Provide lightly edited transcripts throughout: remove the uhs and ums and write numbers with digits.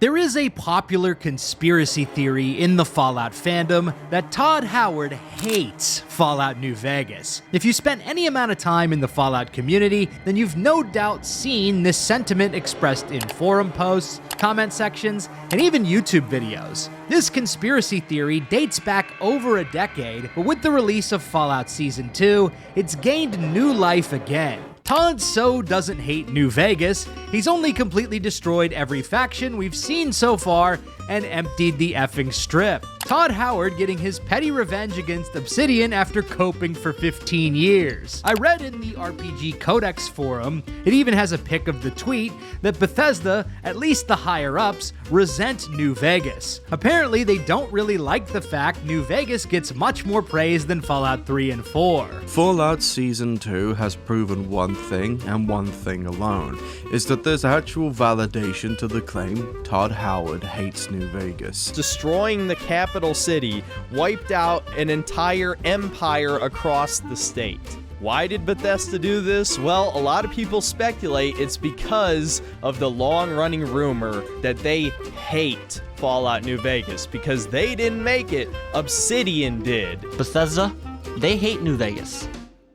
There is a popular conspiracy theory in the Fallout fandom that Todd Howard hates Fallout New Vegas. If you spent any amount of time in the Fallout community, then you've no doubt seen this sentiment expressed in forum posts, comment sections, and even YouTube videos. This conspiracy theory dates back over a decade, but with the release of Fallout Season 2, it's gained new life again. Todd so doesn't hate New Vegas, he's only completely destroyed every faction we've seen so far and emptied the effing strip. Todd Howard getting his petty revenge against Obsidian after coping for 15 years. I read in the RPG Codex forum, it even has a pic of the tweet, that Bethesda, at least the higher-ups, resent New Vegas. Apparently they don't really like the fact New Vegas gets much more praise than Fallout 3 and 4. Fallout Season 2 has proven one thing, and one thing alone, is that there's actual validation to the claim Todd Howard hates New Vegas. Destroying the capital city wiped out an entire empire across the state. Why did Bethesda do this? Well, a lot of people speculate it's because of the long-running rumor that they hate Fallout New Vegas because they didn't make it, Obsidian did. Bethesda, they hate New Vegas.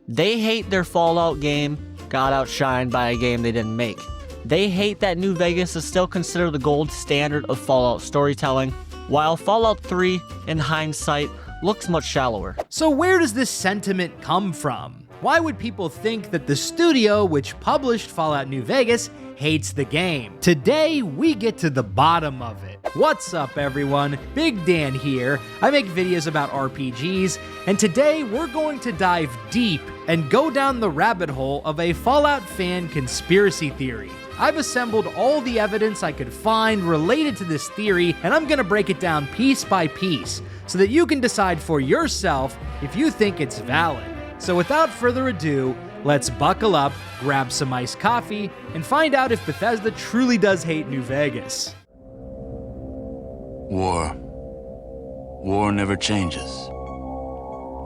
They hate their Fallout game got outshined by a game they didn't make. They hate that New Vegas is still considered the gold standard of Fallout storytelling, while Fallout 3, in hindsight, looks much shallower. So where does this sentiment come from? Why would people think that the studio which published Fallout New Vegas hates the game? Today, we get to the bottom of it. What's up, everyone? Big Dan here. I make videos about RPGs, and today we're going to dive deep and go down the rabbit hole of a Fallout fan conspiracy theory. I've assembled all the evidence I could find related to this theory, and I'm gonna break it down piece by piece so that you can decide for yourself if you think it's valid. So without further ado, let's buckle up, grab some iced coffee, and find out if Bethesda truly does hate New Vegas. War. War never changes.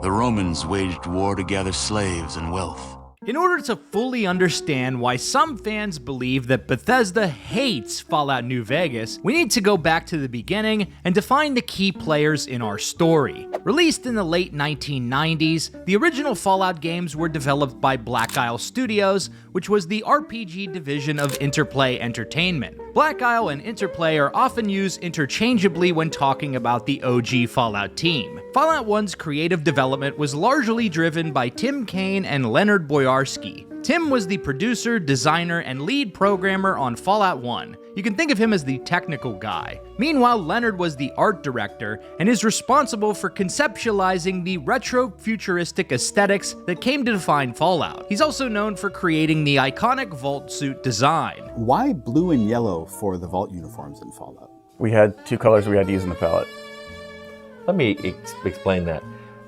The Romans waged war to gather slaves and wealth. In order to fully understand why some fans believe that Bethesda hates Fallout New Vegas, we need to go back to the beginning and define the key players in our story. Released in the late 1990s, the original Fallout games were developed by Black Isle Studios, which was the RPG division of Interplay Entertainment. Black Isle and Interplay are often used interchangeably when talking about the OG Fallout team. Fallout 1's creative development was largely driven by Tim Kaine and Leonard Boyarsky. Tim was the producer, designer, and lead programmer on Fallout 1. You can think of him as the technical guy. Meanwhile, Leonard was the art director and is responsible for conceptualizing the retro-futuristic aesthetics that came to define Fallout. He's also known for creating the iconic Vault suit design. Why blue and yellow for the Vault uniforms in Fallout? We had two colors we had to use in the palette. Let me explain that.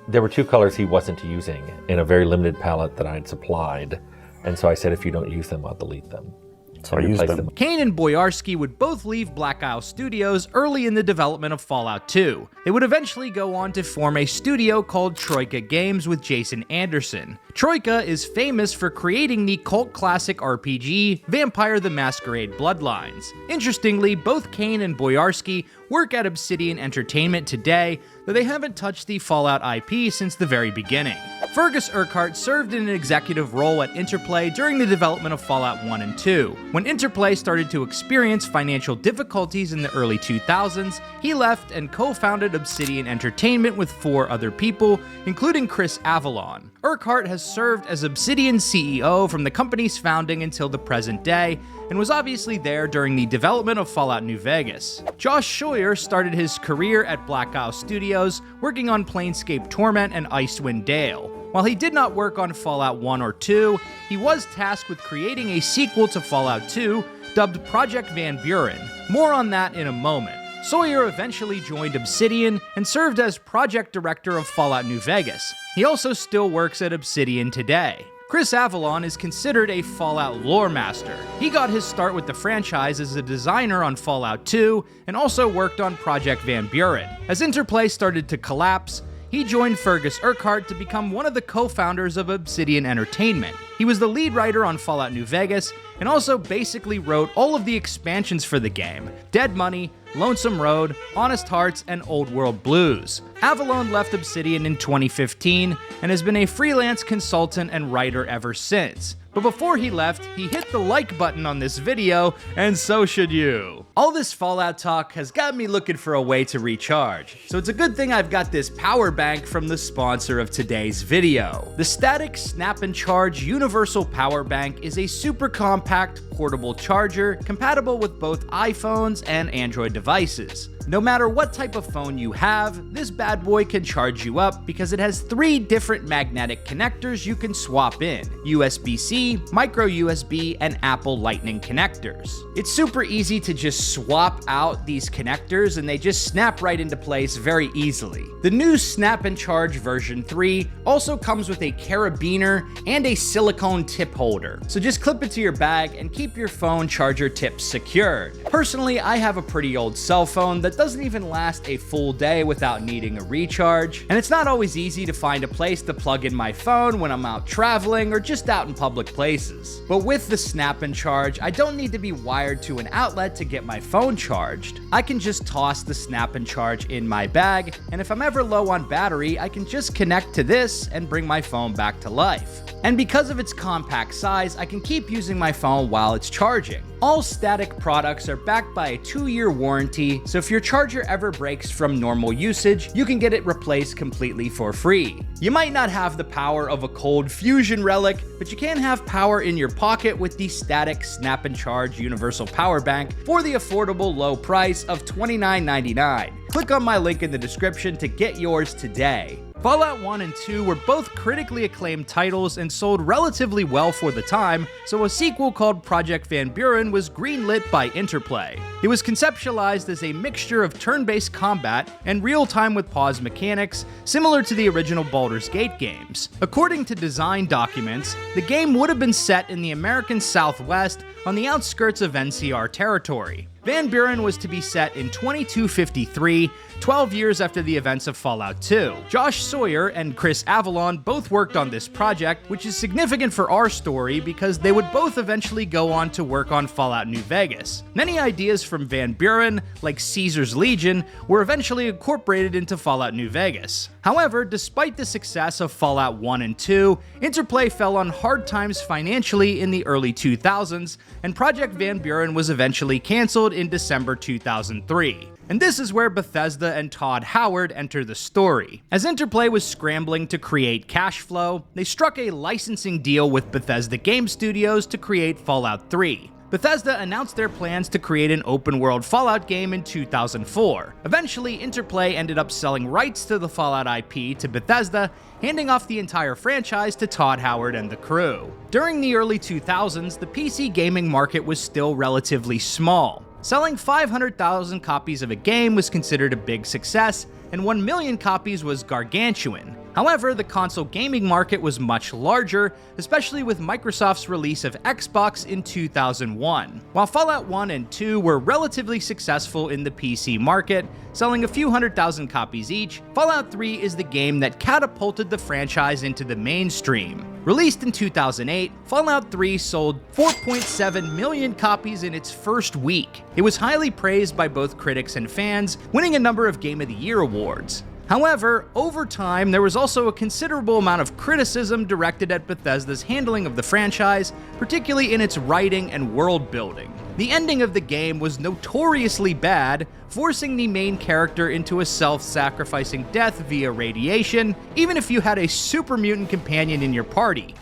There were two colors he wasn't using in a very limited palette that I had supplied, and so I said if you don't use them, I'll delete them. So I used them. Kaine and Boyarsky would both leave Black Isle Studios early in the development of Fallout 2. They would eventually go on to form a studio called Troika Games with Jason Anderson. Troika is famous for creating the cult classic RPG Vampire the Masquerade Bloodlines. Interestingly, both Kaine and Boyarsky work at Obsidian Entertainment today, though they haven't touched the Fallout IP since the very beginning. Fergus Urquhart served in an executive role at Interplay during the development of Fallout 1 and 2. When Interplay started to experience financial difficulties in the early 2000s, he left and co-founded Obsidian Entertainment with 4 other people, including Chris Avalon. Urquhart has served as Obsidian's CEO from the company's founding until the present day, and was obviously there during the development of Fallout New Vegas. Josh Scheuer started his career at Black Isle Studios, working on Planescape Torment and Icewind Dale. While he did not work on Fallout 1 or 2, he was tasked with creating a sequel to Fallout 2, dubbed Project Van Buren. More on that in a moment. Sawyer eventually joined Obsidian and served as project director of Fallout New Vegas. He also still works at Obsidian today. Chris Avalon is considered a Fallout lore master. He got his start with the franchise as a designer on Fallout 2 and also worked on Project Van Buren. As Interplay started to collapse, he joined Fergus Urquhart to become one of the co-founders of Obsidian Entertainment. He was the lead writer on Fallout New Vegas, and also basically wrote all of the expansions for the game: Dead Money, Lonesome Road, Honest Hearts, and Old World Blues. Avalon left Obsidian in 2015 and has been a freelance consultant and writer ever since. But before he left, he hit the like button on this video, and so should you. All this Fallout talk has got me looking for a way to recharge, so it's a good thing I've got this power bank from the sponsor of today's video. The Static Snap and Charge Universal Power Bank is a super compact portable charger compatible with both iPhones and Android devices. No matter what type of phone you have, this bad boy can charge you up because it has 3 different magnetic connectors you can swap in: USB-C, micro USB, and Apple Lightning connectors. It's super easy to just swap out these connectors and they just snap right into place very easily. The new Snap and Charge version 3 also comes with a carabiner and a silicone tip holder, so just clip it to your bag and keep your phone charger tips secured. Personally, I have a pretty old cell phone that doesn't even last a full day without needing a recharge, and it's not always easy to find a place to plug in my phone when I'm out traveling or just out in public places. But with the Snap and Charge, I don't need to be wired to an outlet to get my phone charged. I can just toss the Snap and Charge in my bag, and if I'm ever low on battery, I can just connect to this and bring my phone back to life. And because of its compact size, I can keep using my phone while it's charging. All Static products are backed by a 2-year warranty, so if your charger ever breaks from normal usage, you can get it replaced completely for free. You might not have the power of a cold fusion relic, but you can have power in your pocket with the Static Snap and Charge Universal Power Bank for the affordable low price of $29.99. Click on my link in the description to get yours today. Fallout 1 and 2 were both critically acclaimed titles and sold relatively well for the time, so a sequel called Project Van Buren was greenlit by Interplay. It was conceptualized as a mixture of turn-based combat and real-time with pause mechanics, similar to the original Baldur's Gate games. According to design documents, the game would have been set in the American Southwest on the outskirts of NCR territory. Van Buren was to be set in 2253, 12 years after the events of Fallout 2. Josh Sawyer and Chris Avalon both worked on this project, which is significant for our story because they would both eventually go on to work on Fallout New Vegas. Many ideas from Van Buren, like Caesar's Legion, were eventually incorporated into Fallout New Vegas. However, despite the success of Fallout 1 and 2, Interplay fell on hard times financially in the early 2000s, and Project Van Buren was eventually canceled in December 2003. And this is where Bethesda and Todd Howard enter the story. As Interplay was scrambling to create cash flow, they struck a licensing deal with Bethesda Game Studios to create Fallout 3. Bethesda announced their plans to create an open-world Fallout game in 2004. Eventually, Interplay ended up selling rights to the Fallout IP to Bethesda, handing off the entire franchise to Todd Howard and the crew. During the early 2000s, the PC gaming market was still relatively small. Selling 500,000 copies of a game was considered a big success, and 1 million copies was gargantuan. However, the console gaming market was much larger, especially with Microsoft's release of Xbox in 2001. While Fallout 1 and 2 were relatively successful in the PC market, selling a few 100,000 copies each, Fallout 3 is the game that catapulted the franchise into the mainstream. Released in 2008, Fallout 3 sold 4.7 million copies in its first week. It was highly praised by both critics and fans, winning a number of Game of the Year awards. However, over time, there was also a considerable amount of criticism directed at Bethesda's handling of the franchise, particularly in its writing and world building. The ending of the game was notoriously bad, forcing the main character into a self-sacrificing death via radiation, even if you had a super mutant companion in your party.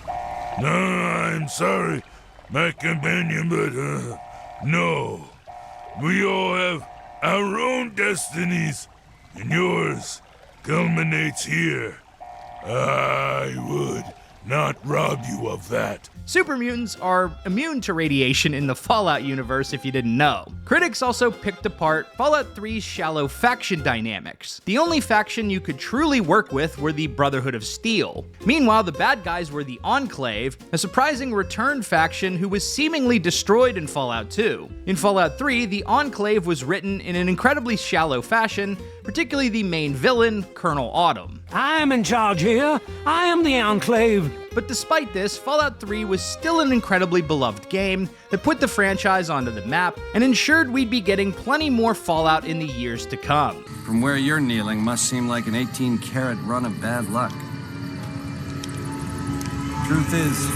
No, I'm sorry, my companion, but no. We all have our own destinies, and yours culminates here. I would not rob you of that. Super mutants are immune to radiation in the Fallout universe if you didn't know. Critics also picked apart Fallout 3's shallow faction dynamics. The only faction you could truly work with were the Brotherhood of Steel. Meanwhile, the bad guys were the Enclave, a surprising return faction who was seemingly destroyed in Fallout 2. In Fallout 3, the Enclave was written in an incredibly shallow fashion, particularly the main villain, Colonel Autumn. I am in charge here. I am the Enclave. But despite this, Fallout 3 was still an incredibly beloved game that put the franchise onto the map and ensured we'd be getting plenty more Fallout in the years to come. From where you're kneeling must seem like an 18-karat run of bad luck. Truth is,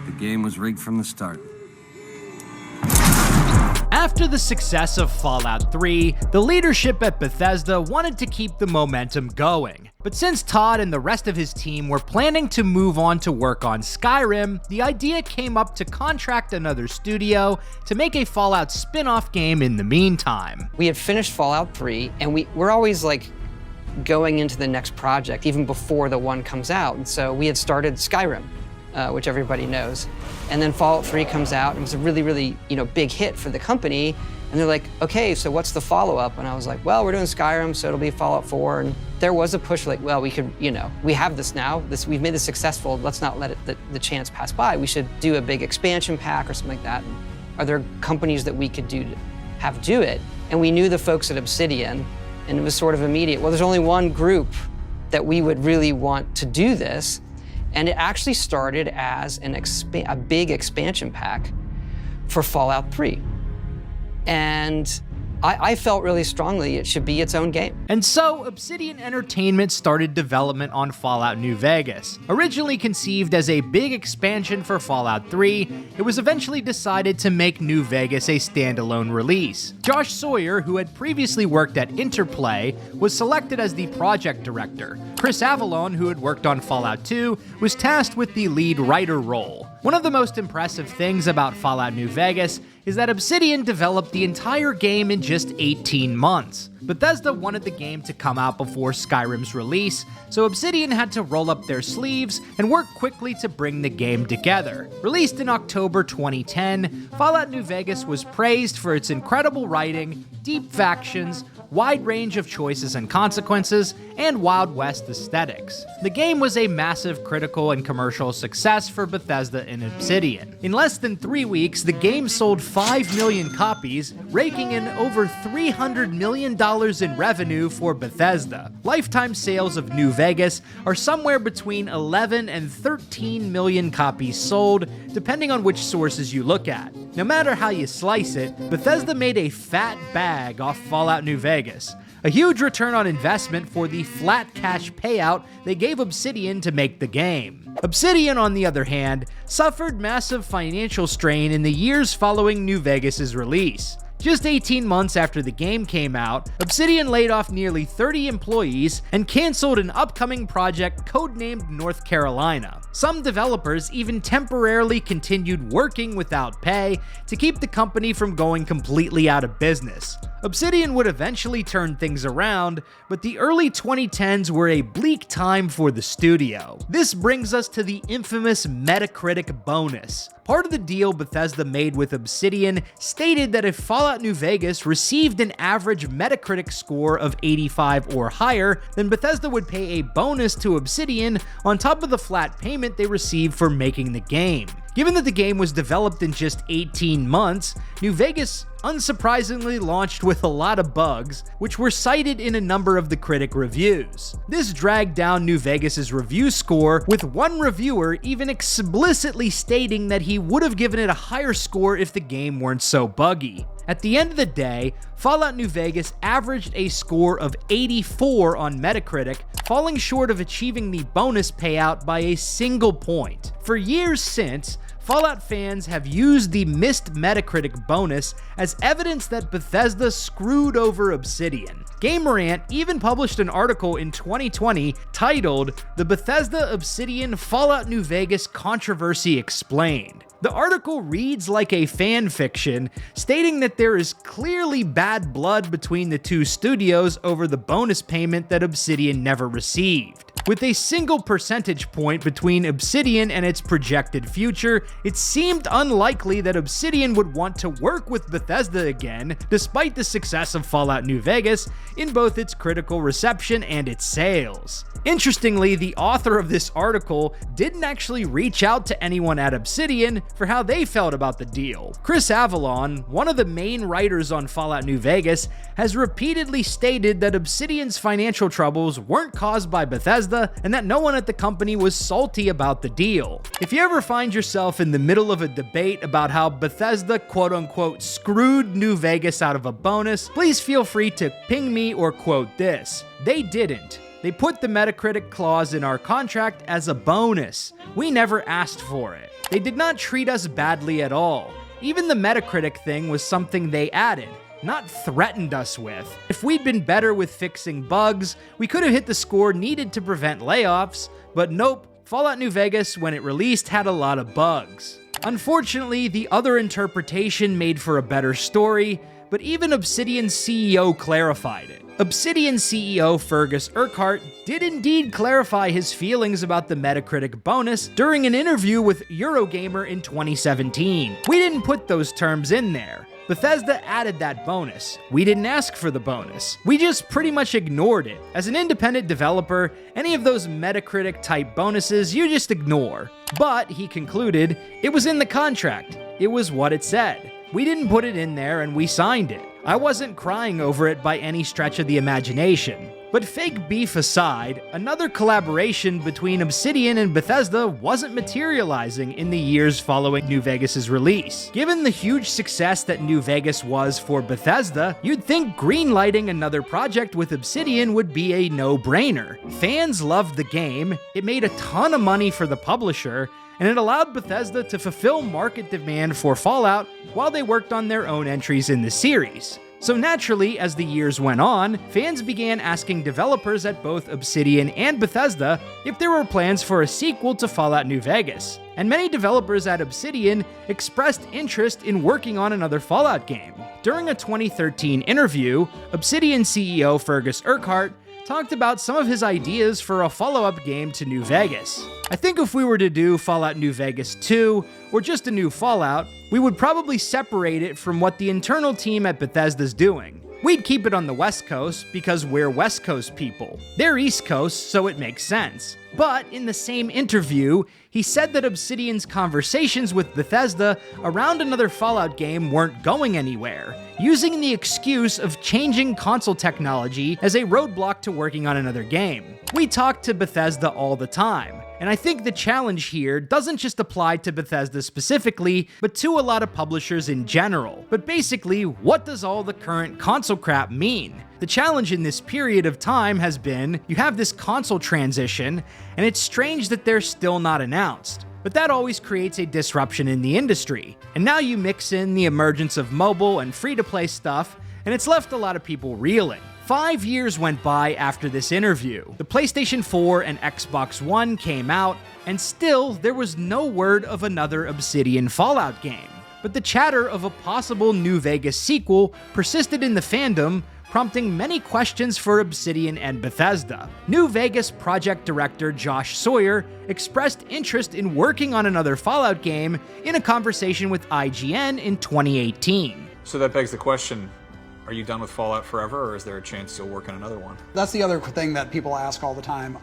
the game was rigged from the start. After the success of Fallout 3, the leadership at Bethesda wanted to keep the momentum going. But since Todd and the rest of his team were planning to move on to work on Skyrim, the idea came up to contract another studio to make a Fallout spin-off game in the meantime. We had finished Fallout 3, and we're always like going into the next project, even before the one comes out. And so we had started Skyrim, which everybody knows. And then Fallout 3 comes out, and it was a really, really, big hit for the company. And they're like, okay, so what's the follow-up? And I was like, well, we're doing Skyrim, so it'll be Fallout 4. And there was a push like, well, we could, we have this now. We've made this successful. Let's not let the chance pass by. We should do a big expansion pack or something like that. And are there companies that we could have do it? And we knew the folks at Obsidian, and it was sort of immediate. Well, there's only one group that we would really want to do this. And it actually started as a big expansion pack for Fallout 3. And I felt really strongly it should be its own game. And so, Obsidian Entertainment started development on Fallout New Vegas. Originally conceived as a big expansion for Fallout 3, it was eventually decided to make New Vegas a standalone release. Josh Sawyer, who had previously worked at Interplay, was selected as the project director. Chris Avalon, who had worked on Fallout 2, was tasked with the lead writer role. One of the most impressive things about Fallout New Vegas is that Obsidian developed the entire game in just 18 months. Bethesda wanted the game to come out before Skyrim's release, so Obsidian had to roll up their sleeves and work quickly to bring the game together. Released in October 2010, Fallout New Vegas was praised for its incredible writing, deep factions, wide range of choices and consequences, and Wild West aesthetics. The game was a massive critical and commercial success for Bethesda and Obsidian. In less than 3 weeks, the game sold 5 million copies, raking in over $300 million in revenue for Bethesda. Lifetime sales of New Vegas are somewhere between 11 and 13 million copies sold, depending on which sources you look at. No matter how you slice it, Bethesda made a fat bag off Fallout New Vegas. A huge return on investment for the flat cash payout they gave Obsidian to make the game. Obsidian, on the other hand, suffered massive financial strain in the years following New Vegas' release. Just 18 months after the game came out, Obsidian laid off nearly 30 employees and canceled an upcoming project codenamed North Carolina. Some developers even temporarily continued working without pay to keep the company from going completely out of business. Obsidian would eventually turn things around, but the early 2010s were a bleak time for the studio. This brings us to the infamous Metacritic bonus. Part of the deal Bethesda made with Obsidian stated that if Fallout New Vegas received an average Metacritic score of 85 or higher, then Bethesda would pay a bonus to Obsidian on top of the flat payment they received for making the game. Given that the game was developed in just 18 months, New Vegas unsurprisingly launched with a lot of bugs, which were cited in a number of the critic reviews. This dragged down New Vegas' review score, with one reviewer even explicitly stating that he would have given it a higher score if the game weren't so buggy. At the end of the day, Fallout New Vegas averaged a score of 84 on Metacritic, falling short of achieving the bonus payout by a single point. For years since, Fallout fans have used the missed Metacritic bonus as evidence that Bethesda screwed over Obsidian. Gamerant even published an article in 2020 titled "The Bethesda Obsidian Fallout New Vegas Controversy Explained." The article reads like a fan fiction, stating that there is clearly bad blood between the two studios over the bonus payment that Obsidian never received. With a single percentage point between Obsidian and its projected future, it seemed unlikely that Obsidian would want to work with Bethesda again, despite the success of Fallout New Vegas in both its critical reception and its sales. Interestingly, the author of this article didn't actually reach out to anyone at Obsidian for how they felt about the deal. Chris Avalon, one of the main writers on Fallout New Vegas, has repeatedly stated that Obsidian's financial troubles weren't caused by Bethesda and that no one at the company was salty about the deal. If you ever find yourself in the middle of a debate about how Bethesda quote-unquote screwed New Vegas out of a bonus, please feel free to ping me or quote this. They didn't. They put the Metacritic clause in our contract as a bonus. We never asked for it. They did not treat us badly at all. Even the Metacritic thing was something they added, not threatened us with. If we'd been better with fixing bugs, we could have hit the score needed to prevent layoffs, but nope, Fallout New Vegas, when it released, had a lot of bugs. Unfortunately, the other interpretation made for a better story, but even Obsidian's CEO clarified it. Obsidian CEO Fergus Urquhart did indeed clarify his feelings about the Metacritic bonus during an interview with Eurogamer in 2017. We didn't put those terms in there. Bethesda added that bonus. We didn't ask for the bonus. We just pretty much ignored it. As an independent developer, any of those Metacritic type bonuses you just ignore. But, he concluded, it was in the contract. It was what it said. We didn't put it in there and we signed it. I wasn't crying over it by any stretch of the imagination. But fake beef aside, another collaboration between Obsidian and Bethesda wasn't materializing in the years following New Vegas' release. Given the huge success that New Vegas was for Bethesda, you'd think greenlighting another project with Obsidian would be a no-brainer. Fans loved the game, it made a ton of money for the publisher, and it allowed Bethesda to fulfill market demand for Fallout while they worked on their own entries in the series. So naturally, as the years went on, fans began asking developers at both Obsidian and Bethesda if there were plans for a sequel to Fallout New Vegas. And many developers at Obsidian expressed interest in working on another Fallout game. During a 2013 interview, Obsidian CEO Fergus Urquhart talked about some of his ideas for a follow-up game to New Vegas. I think if we were to do Fallout New Vegas 2, or just a new Fallout, we would probably separate it from what the internal team at Bethesda's doing. We'd keep it on the West Coast because we're West Coast people. They're East Coast, so it makes sense. But in the same interview, he said that Obsidian's conversations with Bethesda around another Fallout game weren't going anywhere, using the excuse of changing console technology as a roadblock to working on another game. We talk to Bethesda all the time, and I think the challenge here doesn't just apply to Bethesda specifically, but to a lot of publishers in general. But basically, what does all the current console crap mean? The challenge in this period of time has been, you have this console transition, and it's strange that they're still not announced. But that always creates a disruption in the industry. And now you mix in the emergence of mobile and free-to-play stuff, and it's left a lot of people reeling. 5 years went by after this interview. The PlayStation 4 and Xbox One came out, and still there was no word of another Obsidian Fallout game. But the chatter of a possible New Vegas sequel persisted in the fandom, prompting many questions for Obsidian and Bethesda. New Vegas project director Josh Sawyer expressed interest in working on another Fallout game in a conversation with IGN in 2018. So that begs the question, are you done with Fallout forever, or is there a chance you'll work on another one? That's the other thing that people ask all the time.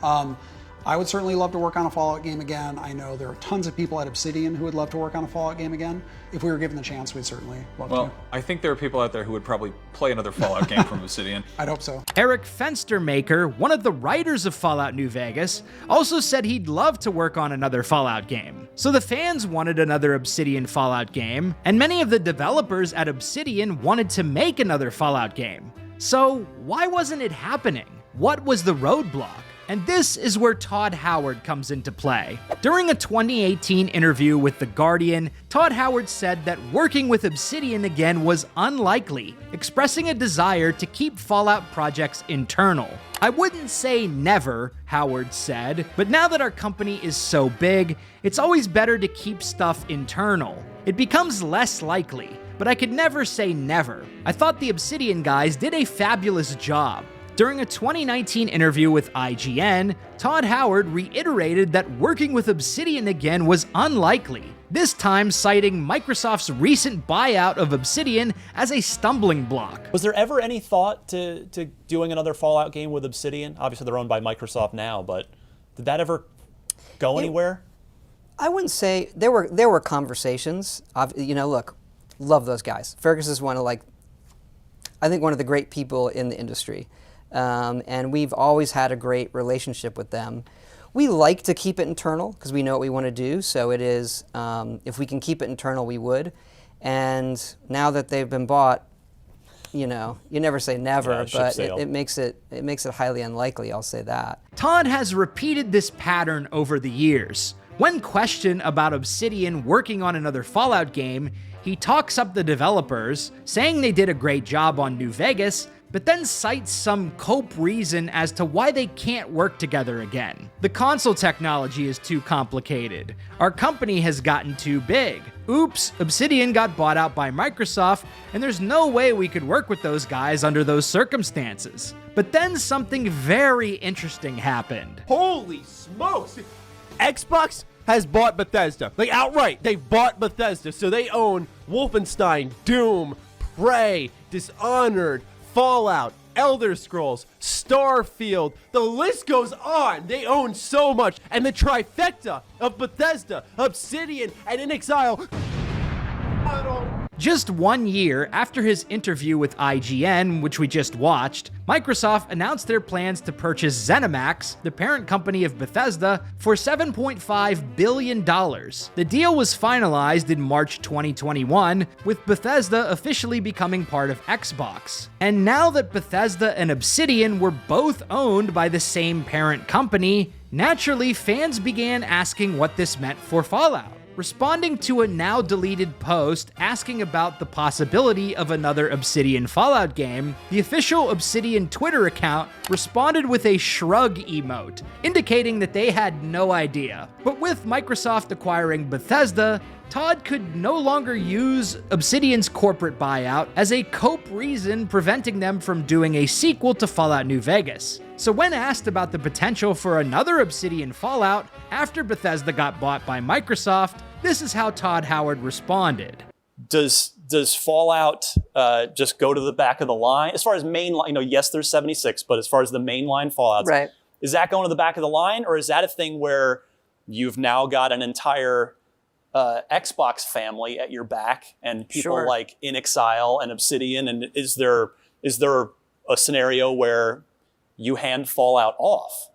I would certainly love to work on a Fallout game again. I know there are tons of people at Obsidian who would love to work on a Fallout game again. If we were given the chance, we'd certainly love to. Well, I think there are people out there who would probably play another Fallout game from Obsidian. I'd hope so. Eric Fenstermaker, one of the writers of Fallout New Vegas, also said he'd love to work on another Fallout game. So the fans wanted another Obsidian Fallout game, and many of the developers at Obsidian wanted to make another Fallout game. So why wasn't it happening? What was the roadblock? And this is where Todd Howard comes into play. During a 2018 interview with The Guardian, Todd Howard said that working with Obsidian again was unlikely, expressing a desire to keep Fallout projects internal. I wouldn't say never, Howard said, but now that our company is so big, it's always better to keep stuff internal. It becomes less likely, but I could never say never. I thought the Obsidian guys did a fabulous job. During a 2019 interview with IGN, Todd Howard reiterated that working with Obsidian again was unlikely, this time citing Microsoft's recent buyout of Obsidian as a stumbling block. Was there ever any thought to doing another Fallout game with Obsidian? Obviously they're owned by Microsoft now, but did that ever go anywhere? I wouldn't say there were conversations. Look, love those guys. Fergus is one of one of the great people in the industry, and we've always had a great relationship with them. We like to keep it internal because we know what we want to do. So it is, if we can keep it internal, we would. And now that they've been bought, you never say never, but it makes it highly unlikely. I'll say that. Todd has repeated this pattern over the years. When questioned about Obsidian working on another Fallout game, he talks up the developers, saying they did a great job on New Vegas, but then cites some cope reason as to why they can't work together again. The console technology is too complicated. Our company has gotten too big. Oops, Obsidian got bought out by Microsoft, and there's no way we could work with those guys under those circumstances. But then something very interesting happened. Holy smokes! Xbox has bought Bethesda. Outright, they've bought Bethesda, so they own Wolfenstein, Doom, Prey, Dishonored, Fallout, Elder Scrolls, Starfield, the list goes on. They own so much, and the trifecta of Bethesda, Obsidian, and inXile. Just 1 year after his interview with IGN, which we just watched, Microsoft announced their plans to purchase ZeniMax, the parent company of Bethesda, for $7.5 billion. The deal was finalized in March 2021, with Bethesda officially becoming part of Xbox. And now that Bethesda and Obsidian were both owned by the same parent company, naturally fans began asking what this meant for Fallout. Responding to a now-deleted post asking about the possibility of another Obsidian Fallout game, the official Obsidian Twitter account responded with a shrug emote, indicating that they had no idea. But with Microsoft acquiring Bethesda, Todd could no longer use Obsidian's corporate buyout as a cope reason preventing them from doing a sequel to Fallout New Vegas. So when asked about the potential for another Obsidian Fallout after Bethesda got bought by Microsoft, this is how Todd Howard responded. Does Fallout just go to the back of the line? As far as mainline, yes, there's 76, but as far as the mainline Fallouts, right. Is that going to the back of the line, or is that a thing where you've now got an entire Xbox family at your back and people like inXile and Obsidian? And is there a scenario where you hand Fallout off?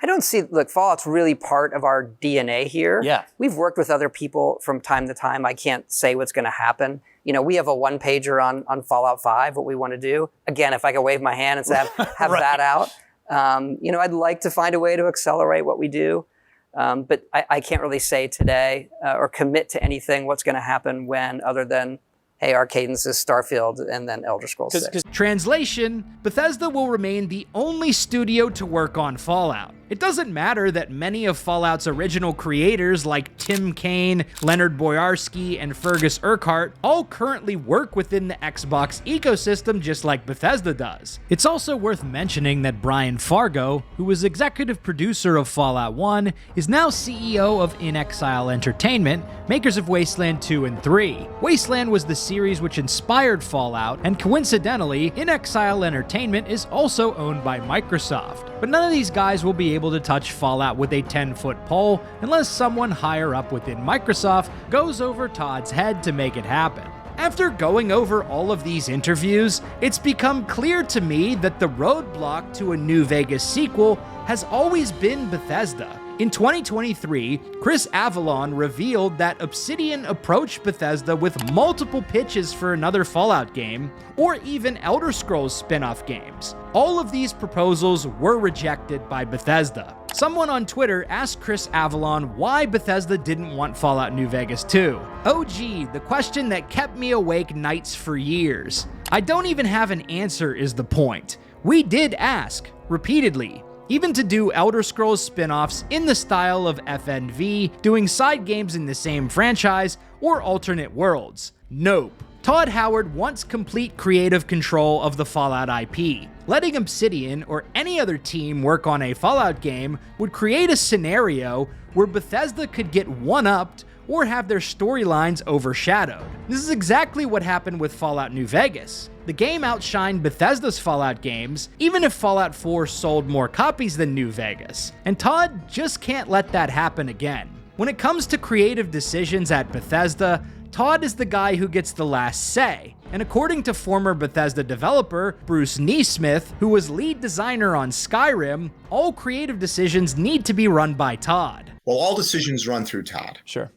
I don't see, look, Fallout's really part of our DNA here. Yeah. We've worked with other people from time to time. I can't say what's going to happen. We have a one-pager on Fallout 5, what we want to do. Again, if I could wave my hand and say, have Right. that out. I'd like to find a way to accelerate what we do. But I can't really say today or commit to anything what's going to happen when, other than, hey, our cadence is Starfield and then Elder Scrolls 6. Translation, Bethesda will remain the only studio to work on Fallout. It doesn't matter that many of Fallout's original creators like Tim Kaine, Leonard Boyarsky, and Fergus Urquhart all currently work within the Xbox ecosystem just like Bethesda does. It's also worth mentioning that Brian Fargo, who was executive producer of Fallout 1, is now CEO of inXile Entertainment, makers of Wasteland 2 and 3. Wasteland was the series which inspired Fallout, and coincidentally, inXile Entertainment is also owned by Microsoft. But none of these guys will be able to touch Fallout with a 10-foot pole unless someone higher up within Microsoft goes over Todd's head to make it happen. After going over all of these interviews, it's become clear to me that the roadblock to a New Vegas sequel has always been Bethesda. In 2023, Chris Avellone revealed that Obsidian approached Bethesda with multiple pitches for another Fallout game, or even Elder Scrolls spin-off games. All of these proposals were rejected by Bethesda. Someone on Twitter asked Chris Avellone why Bethesda didn't want Fallout New Vegas 2. Oh gee, the question that kept me awake nights for years. I don't even have an answer is the point. We did ask, repeatedly. Even to do Elder Scrolls spin-offs in the style of FNV, doing side games in the same franchise, or alternate worlds. Nope. Todd Howard wants complete creative control of the Fallout IP. Letting Obsidian or any other team work on a Fallout game would create a scenario where Bethesda could get one-upped or have their storylines overshadowed. This is exactly what happened with Fallout New Vegas. The game outshined Bethesda's Fallout games, even if Fallout 4 sold more copies than New Vegas, and Todd just can't let that happen again. When it comes to creative decisions at Bethesda, Todd is the guy who gets the last say, and according to former Bethesda developer Bruce Neesmith, who was lead designer on Skyrim, all creative decisions need to be run by Todd. Well, all decisions run through Todd. Sure.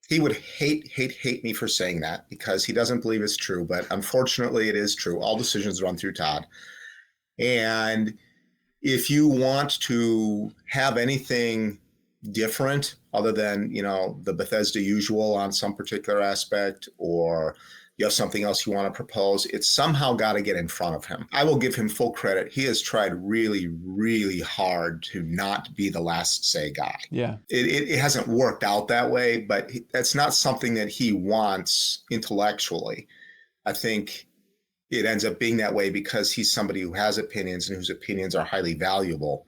He would hate me for saying that because he doesn't believe it's true, but unfortunately it is true. All decisions run through Todd. And if you want to have anything different other than, the Bethesda usual on some particular aspect, or you have something else you want to propose, it's somehow got to get in front of him. I will give him full credit. He has tried really, really hard to not be the last say guy. Yeah. It hasn't worked out that way, but that's not something that he wants intellectually. I think it ends up being that way because he's somebody who has opinions and whose opinions are highly valuable.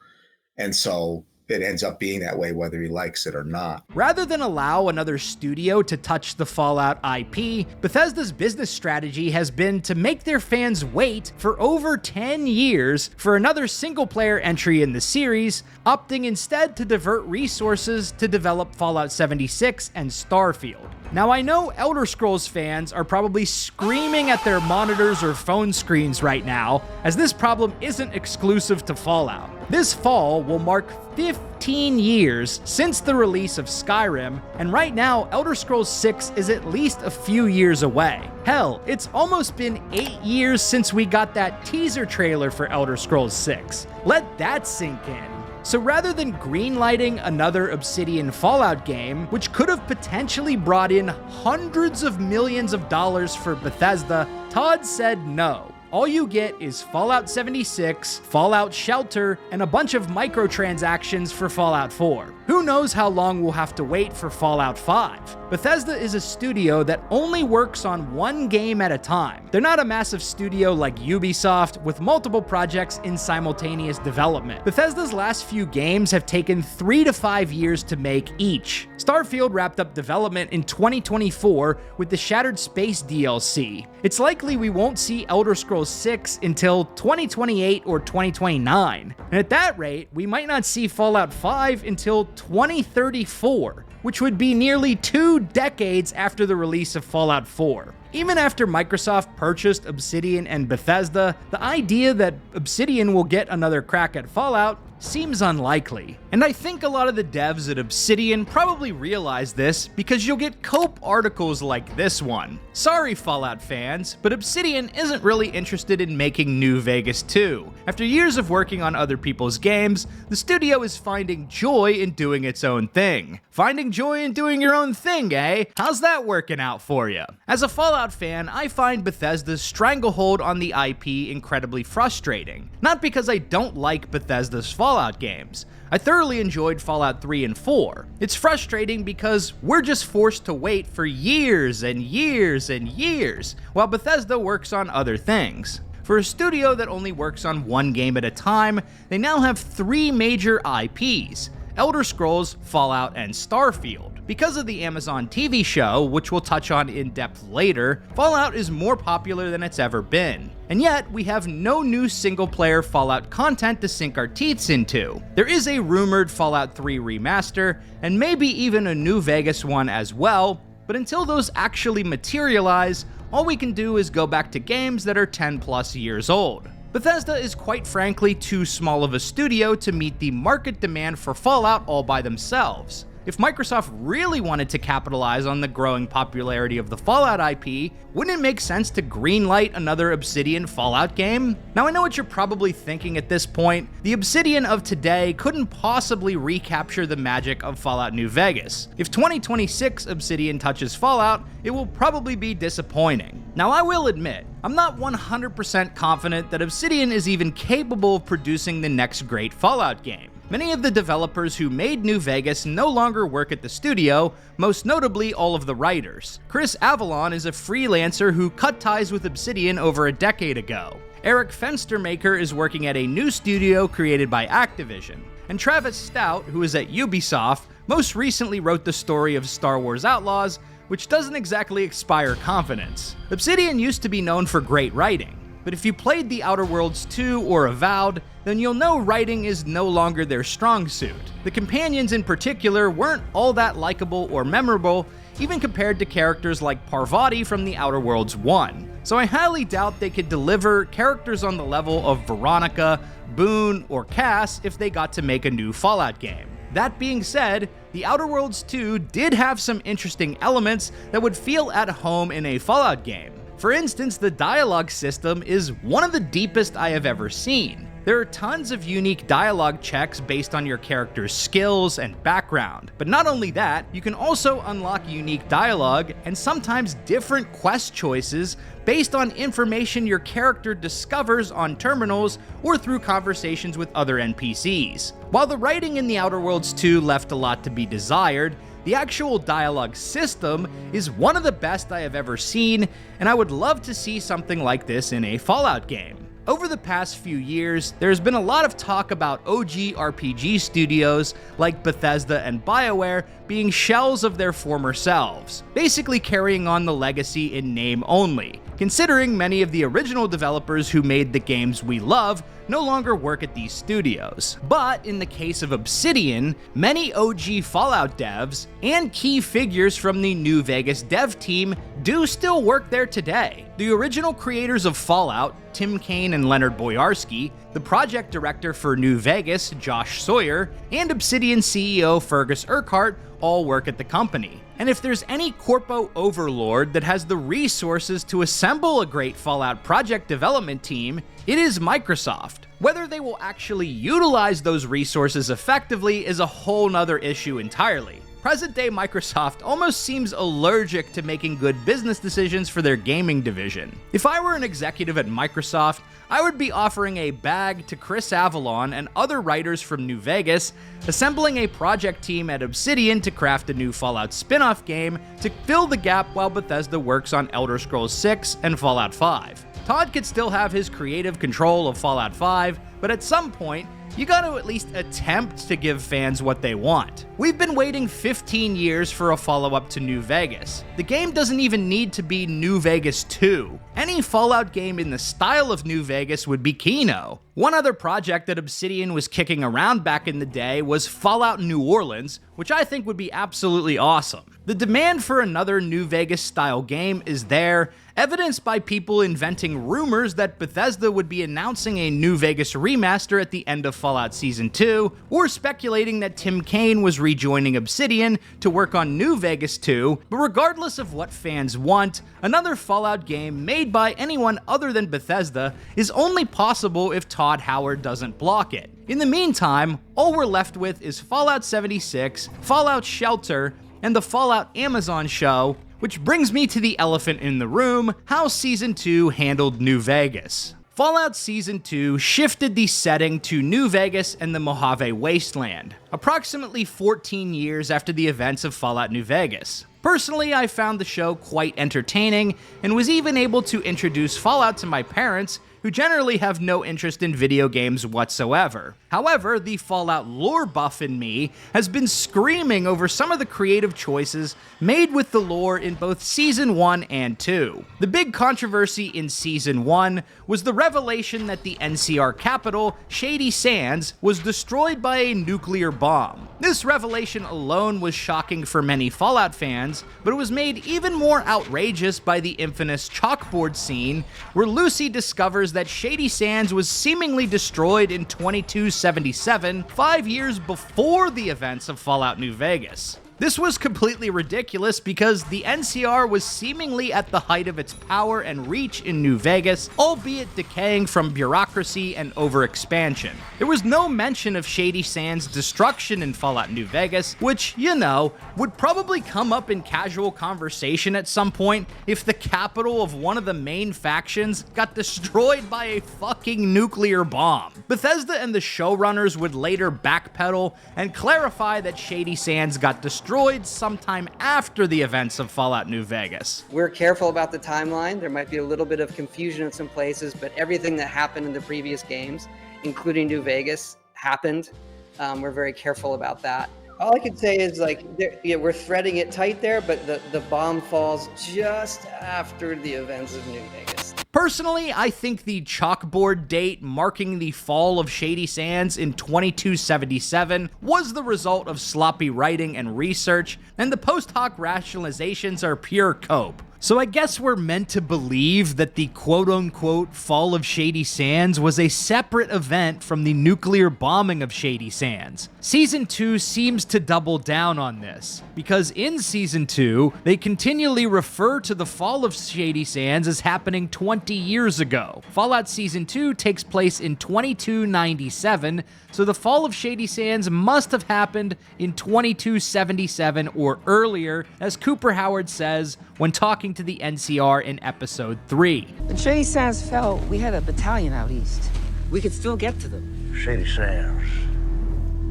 And so it ends up being that way whether he likes it or not. Rather than allow another studio to touch the Fallout IP, Bethesda's business strategy has been to make their fans wait for over 10 years for another single-player entry in the series, opting instead to divert resources to develop Fallout 76 and Starfield. Now, I know Elder Scrolls fans are probably screaming at their monitors or phone screens right now, as this problem isn't exclusive to Fallout. This fall will mark 15 years since the release of Skyrim, and right now, Elder Scrolls 6 is at least a few years away. Hell, it's almost been 8 years since we got that teaser trailer for Elder Scrolls 6. Let that sink in. So rather than greenlighting another Obsidian Fallout game, which could have potentially brought in hundreds of millions of dollars for Bethesda, Todd said no. All you get is Fallout 76, Fallout Shelter, and a bunch of microtransactions for Fallout 4. Who knows how long we'll have to wait for Fallout 5? Bethesda is a studio that only works on one game at a time. They're not a massive studio like Ubisoft with multiple projects in simultaneous development. Bethesda's last few games have taken 3 to 5 years to make each. Starfield wrapped up development in 2024 with the Shattered Space DLC. It's likely we won't see Elder Scrolls 6 until 2028 or 2029. And at that rate, we might not see Fallout 5 until 2034, which would be nearly 2 decades after the release of Fallout 4. Even after Microsoft purchased Obsidian and Bethesda, the idea that Obsidian will get another crack at Fallout seems unlikely. And I think a lot of the devs at Obsidian probably realize this because you'll get Cope articles like this one. Sorry, Fallout fans, but Obsidian isn't really interested in making New Vegas 2. After years of working on other people's games, the studio is finding joy in doing its own thing. Finding joy in doing your own thing, eh? How's that working out for you? As a Fallout fan, I find Bethesda's stranglehold on the IP incredibly frustrating. Not because I don't like Bethesda's Fallout games. I thoroughly enjoyed Fallout 3 and 4. It's frustrating because we're just forced to wait for years and years and years, while Bethesda works on other things. For a studio that only works on one game at a time, they now have 3 major IPs: Elder Scrolls, Fallout, and Starfield. Because of the Amazon TV show, which we'll touch on in depth later, Fallout is more popular than it's ever been. And yet, we have no new single-player Fallout content to sink our teeths into. There is a rumored Fallout 3 remaster, and maybe even a New Vegas one as well, but until those actually materialize, all we can do is go back to games that are 10 plus years old. Bethesda is quite frankly too small of a studio to meet the market demand for Fallout all by themselves. If Microsoft really wanted to capitalize on the growing popularity of the Fallout IP, wouldn't it make sense to greenlight another Obsidian Fallout game? Now, I know what you're probably thinking at this point. The Obsidian of today couldn't possibly recapture the magic of Fallout New Vegas. If 2026 Obsidian touches Fallout, it will probably be disappointing. Now, I will admit, I'm not 100% confident that Obsidian is even capable of producing the next great Fallout game. Many of the developers who made New Vegas no longer work at the studio, most notably all of the writers. Chris Avalon is a freelancer who cut ties with Obsidian over a decade ago. Eric Fenstermaker is working at a new studio created by Activision. And Travis Stout, who is at Ubisoft, most recently wrote the story of Star Wars Outlaws, which doesn't exactly inspire confidence. Obsidian used to be known for great writing, but if you played The Outer Worlds 2 or Avowed, then you'll know writing is no longer their strong suit. The companions in particular weren't all that likable or memorable, even compared to characters like Parvati from The Outer Worlds 1. So I highly doubt they could deliver characters on the level of Veronica, Boone, or Cass if they got to make a new Fallout game. That being said, The Outer Worlds 2 did have some interesting elements that would feel at home in a Fallout game. For instance, the dialogue system is one of the deepest I have ever seen. There are tons of unique dialogue checks based on your character's skills and background. But not only that, you can also unlock unique dialogue and sometimes different quest choices based on information your character discovers on terminals or through conversations with other NPCs. While the writing in The Outer Worlds 2 left a lot to be desired, the actual dialogue system is one of the best I have ever seen, and I would love to see something like this in a Fallout game. Over the past few years, there's been a lot of talk about OG RPG studios like Bethesda and BioWare being shells of their former selves, basically carrying on the legacy in name only, considering many of the original developers who made the games we love no longer work at these studios. But in the case of Obsidian, many OG Fallout devs and key figures from the New Vegas dev team do still work there today. The original creators of Fallout, Tim Kaine and Leonard Boyarsky, the project director for New Vegas, Josh Sawyer, and Obsidian CEO Fergus Urquhart all work at the company. And if there's any corpo overlord that has the resources to assemble a great Fallout project development team, it is Microsoft. Whether they will actually utilize those resources effectively is a whole nother issue entirely. Present-day Microsoft almost seems allergic to making good business decisions for their gaming division. If I were an executive at Microsoft, I would be offering a bag to Chris Avalon and other writers from New Vegas, assembling a project team at Obsidian to craft a new Fallout spin-off game to fill the gap while Bethesda works on Elder Scrolls 6 and Fallout 5. Todd could still have his creative control of Fallout 5, but at some point, you gotta at least attempt to give fans what they want. We've been waiting 15 years for a follow-up to New Vegas. The game doesn't even need to be New Vegas 2. Any Fallout game in the style of New Vegas would be Kino. One other project that Obsidian was kicking around back in the day was Fallout New Orleans, which I think would be absolutely awesome. The demand for another New Vegas-style game is there, evidenced by people inventing rumors that Bethesda would be announcing a New Vegas remaster at the end of Fallout Season 2, or speculating that Tim Kaine was rejoining Obsidian to work on New Vegas 2, but regardless of what fans want, another Fallout game made by anyone other than Bethesda is only possible if Todd Howard doesn't block it. In the meantime, all we're left with is Fallout 76, Fallout Shelter, and the Fallout Amazon show, which brings me to the elephant in the room, how Season 2 handled New Vegas. Fallout Season 2 shifted the setting to New Vegas and the Mojave Wasteland, approximately 14 years after the events of Fallout New Vegas. Personally, I found the show quite entertaining, and was even able to introduce Fallout to my parents, who generally have no interest in video games whatsoever. However, the Fallout lore buff in me has been screaming over some of the creative choices made with the lore in both Season 1 and 2. The big controversy in Season 1 was the revelation that the NCR capital, Shady Sands, was destroyed by a nuclear bomb. This revelation alone was shocking for many Fallout fans, but it was made even more outrageous by the infamous chalkboard scene where Lucy discovers that Shady Sands was seemingly destroyed in 2277, 5 years before the events of Fallout New Vegas. This was completely ridiculous because the NCR was seemingly at the height of its power and reach in New Vegas, albeit decaying from bureaucracy and overexpansion. There was no mention of Shady Sands' destruction in Fallout New Vegas, which, you know, would probably come up in casual conversation at some point if the capital of one of the main factions got destroyed by a fucking nuclear bomb. Bethesda and the showrunners would later backpedal and clarify that Shady Sands got destroyed sometime after the events of Fallout New Vegas. We're careful about the timeline. There might be a little bit of confusion in some places, but everything that happened in the previous games, including New Vegas, happened. We're very careful about that. All I can say is, like, yeah, we're threading it tight there, but the bomb falls just after the events of New Vegas. Personally, I think the chalkboard date marking the fall of Shady Sands in 2277 was the result of sloppy writing and research, and the post hoc rationalizations are pure cope. So I guess we're meant to believe that the quote-unquote fall of Shady Sands was a separate event from the nuclear bombing of Shady Sands. Season 2 seems to double down on this, because in Season 2, they continually refer to the fall of Shady Sands as happening 20 years ago. Fallout Season 2 takes place in 2297, so the fall of Shady Sands must have happened in 2277 or earlier, as Cooper Howard says when talking to the NCR in Episode 3. When Shady Sands fell, we had a battalion out east. We could still get to them. Shady Sands.